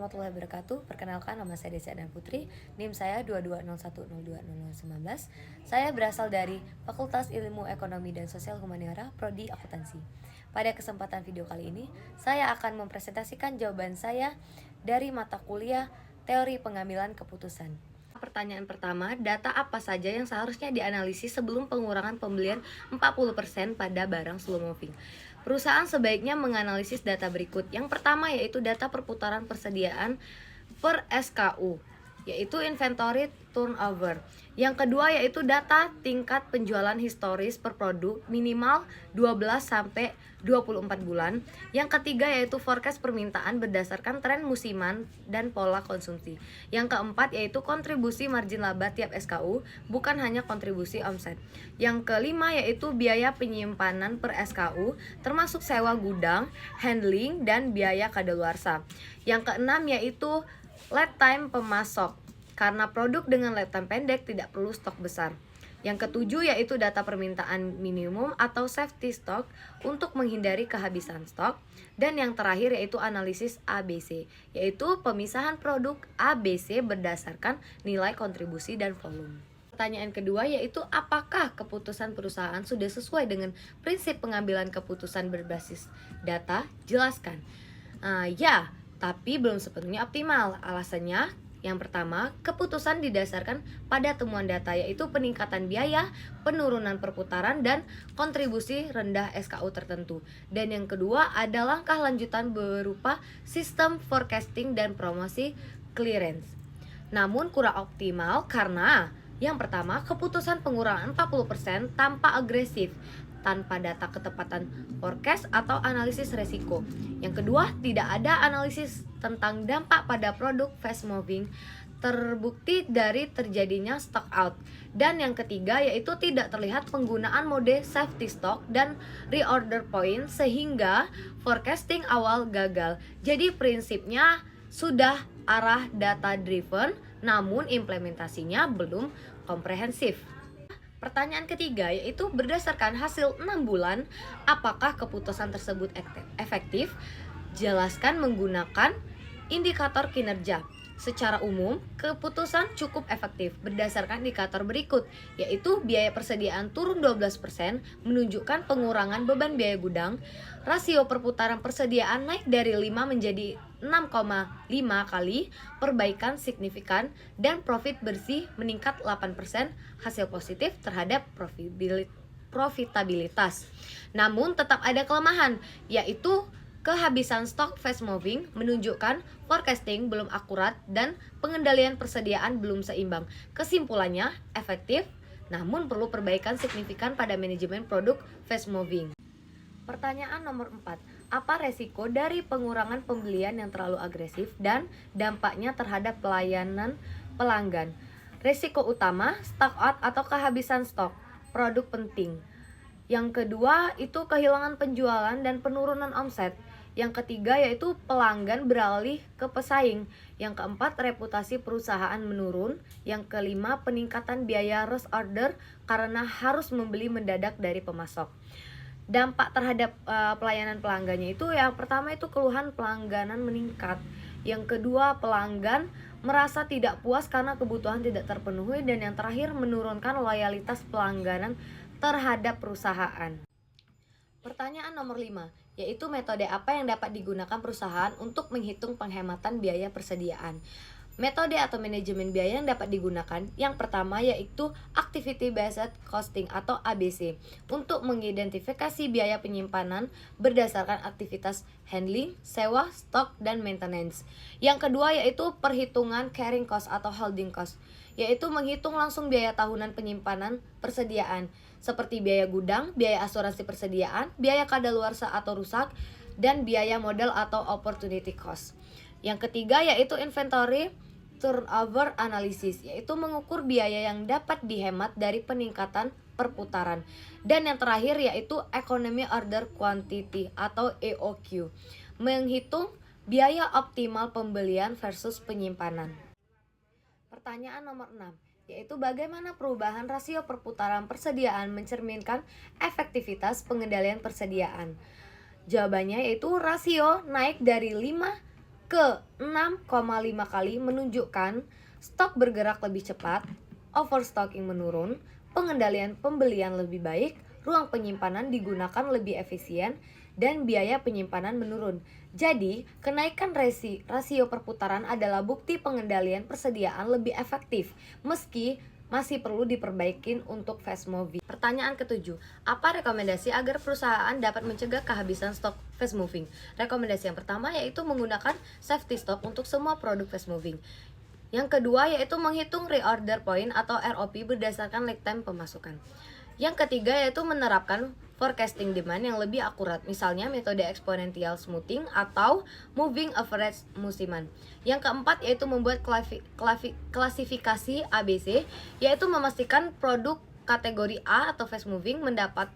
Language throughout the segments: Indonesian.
warahmatullahi wabarakatuh. Perkenalkan, nama saya Desi Adan Putri. NIM saya 2201020019. Saya berasal dari Fakultas Ilmu Ekonomi dan Sosial Humaniora, Prodi Akuntansi. Pada kesempatan video kali ini, saya akan mempresentasikan jawaban saya dari mata kuliah Teori Pengambilan Keputusan. Pertanyaan pertama, data apa saja yang seharusnya dianalisis sebelum pengurangan pembelian 40% pada barang slow moving? Perusahaan sebaiknya menganalisis data berikut. Yang pertama yaitu data perputaran persediaan per SKU, yaitu inventory turnover. Yang kedua yaitu data tingkat penjualan historis per produk minimal 12 sampai 24 bulan. Yang ketiga yaitu forecast permintaan berdasarkan tren musiman dan pola konsumsi. Yang keempat yaitu kontribusi margin laba tiap SKU, bukan hanya kontribusi omset. Yang kelima yaitu biaya penyimpanan per SKU, termasuk sewa gudang, handling, dan biaya kadaluarsa. Yang keenam yaitu lead time pemasok. Karena produk dengan lead time pendek tidak perlu stok besar. Yang ketujuh yaitu data permintaan minimum atau safety stock untuk menghindari kehabisan stok. Dan yang terakhir yaitu analisis ABC, yaitu pemisahan produk ABC berdasarkan nilai kontribusi dan volume. Pertanyaan kedua yaitu apakah keputusan perusahaan sudah sesuai dengan prinsip pengambilan keputusan berbasis data? Jelaskan. Ya, tapi belum sepenuhnya optimal. Alasannya, yang pertama, keputusan didasarkan pada temuan data yaitu peningkatan biaya, penurunan perputaran, dan kontribusi rendah SKU tertentu. Dan yang kedua ada langkah lanjutan berupa sistem forecasting dan promosi clearance. Namun kurang optimal karena yang pertama, keputusan pengurangan 40% tanpa agresif, tanpa data ketepatan forecast atau analisis resiko. Yang kedua, tidak ada analisis tentang dampak pada produk fast moving terbukti dari terjadinya stock out. Dan yang ketiga yaitu tidak terlihat penggunaan mode safety stock dan reorder point sehingga forecasting awal gagal. Jadi prinsipnya sudah arah data driven namun implementasinya belum komprehensif. Pertanyaan ketiga yaitu berdasarkan hasil 6 bulan, apakah keputusan tersebut efektif? Jelaskan menggunakan indikator kinerja. Secara umum, keputusan cukup efektif berdasarkan indikator berikut, yaitu biaya persediaan turun 12%, menunjukkan pengurangan beban biaya gudang, rasio perputaran persediaan naik dari 5 menjadi 6,5 kali, perbaikan signifikan, dan profit bersih meningkat 8%, hasil positif terhadap profitabilitas. Namun tetap ada kelemahan, yaitu kehabisan stok fast moving menunjukkan forecasting belum akurat dan pengendalian persediaan belum seimbang. Kesimpulannya, efektif namun perlu perbaikan signifikan pada manajemen produk fast moving. Pertanyaan nomor 4. Apa resiko dari pengurangan pembelian yang terlalu agresif dan dampaknya terhadap pelayanan pelanggan? Resiko utama, stock out atau kehabisan stok produk penting. Yang kedua itu kehilangan penjualan dan penurunan omset. Yang ketiga yaitu pelanggan beralih ke pesaing. Yang keempat reputasi perusahaan menurun. Yang kelima peningkatan biaya rush order karena harus membeli mendadak dari pemasok. Dampak terhadap pelayanan pelanggannya itu yang pertama itu keluhan pelangganan meningkat. Yang kedua pelanggan merasa tidak puas karena kebutuhan tidak terpenuhi. Dan yang terakhir menurunkan loyalitas pelangganan terhadap perusahaan. Pertanyaan nomor 5, yaitu metode apa yang dapat digunakan perusahaan untuk menghitung penghematan biaya persediaan. Metode atau manajemen biaya yang dapat digunakan yang pertama yaitu Activity Based Costing atau ABC untuk mengidentifikasi biaya penyimpanan berdasarkan aktivitas handling, sewa, stok, dan maintenance. Yang kedua yaitu perhitungan carrying cost atau holding cost, yaitu menghitung langsung biaya tahunan penyimpanan persediaan seperti biaya gudang, biaya asuransi persediaan, biaya kadaluarsa atau rusak, dan biaya modal atau opportunity cost. Yang ketiga yaitu inventory turnover analysis, yaitu mengukur biaya yang dapat dihemat dari peningkatan perputaran. Dan yang terakhir yaitu economy order quantity atau EOQ, menghitung biaya optimal pembelian versus penyimpanan. Pertanyaan nomor 6, yaitu bagaimana perubahan rasio perputaran persediaan mencerminkan efektivitas pengendalian persediaan. Jawabannya yaitu rasio naik dari 5 ke 6,5 kali menunjukkan stok bergerak lebih cepat, overstocking menurun, pengendalian pembelian lebih baik, ruang penyimpanan digunakan lebih efisien, dan biaya penyimpanan menurun. Jadi, kenaikan rasio perputaran adalah bukti pengendalian persediaan lebih efektif, meski masih perlu diperbaikin untuk fast moving. Pertanyaan ketujuh, apa rekomendasi agar perusahaan dapat mencegah kehabisan stok fast moving? Rekomendasi yang pertama yaitu menggunakan safety stock untuk semua produk fast moving. Yang kedua yaitu menghitung reorder point atau ROP berdasarkan lead time pemasukan. Yang ketiga yaitu menerapkan forecasting demand yang lebih akurat, misalnya metode exponential smoothing atau moving average musiman. Yang keempat yaitu membuat klasifikasi ABC, yaitu memastikan produk kategori A atau fast moving mendapat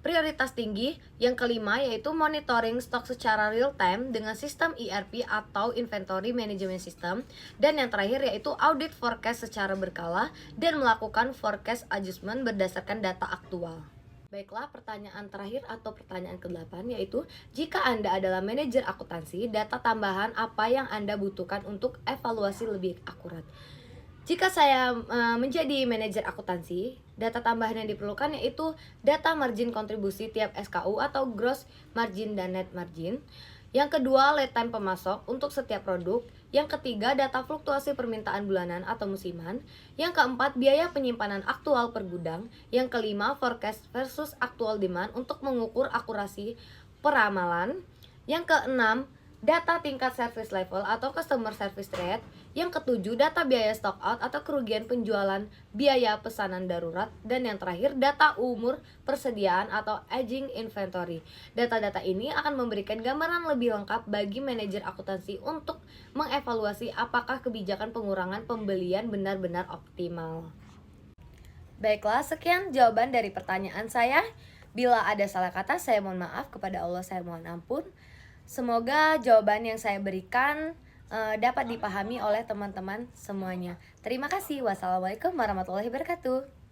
prioritas tinggi. Yang kelima yaitu monitoring stok secara real time dengan sistem ERP atau Inventory Management System. Dan yang terakhir yaitu audit forecast secara berkala dan melakukan forecast adjustment berdasarkan data aktual. Baiklah, pertanyaan terakhir atau pertanyaan ke-8 yaitu, jika Anda adalah manajer akuntansi, data tambahan apa yang Anda butuhkan untuk evaluasi lebih akurat? Jika saya menjadi manajer akuntansi, data tambahan yang diperlukan yaitu data margin kontribusi tiap SKU atau gross margin dan net margin. Yang kedua, lead time pemasok untuk setiap produk. Yang ketiga, data fluktuasi permintaan bulanan atau musiman. Yang keempat, biaya penyimpanan aktual per gudang. Yang kelima, forecast versus actual demand untuk mengukur akurasi peramalan. Yang keenam, data tingkat service level atau customer service rate. Yang ketujuh, data biaya stock out atau kerugian penjualan biaya pesanan darurat. Dan yang terakhir, data umur persediaan atau aging inventory. Data-data ini akan memberikan gambaran lebih lengkap bagi manajer akuntansi untuk mengevaluasi apakah kebijakan pengurangan pembelian benar-benar optimal. Baiklah, sekian jawaban dari pertanyaan saya. Bila ada salah kata, saya mohon maaf, kepada Allah saya mohon ampun. Semoga jawaban yang saya berikan dapat dipahami oleh teman-teman semuanya. Terima kasih. Wassalamualaikum warahmatullahi wabarakatuh.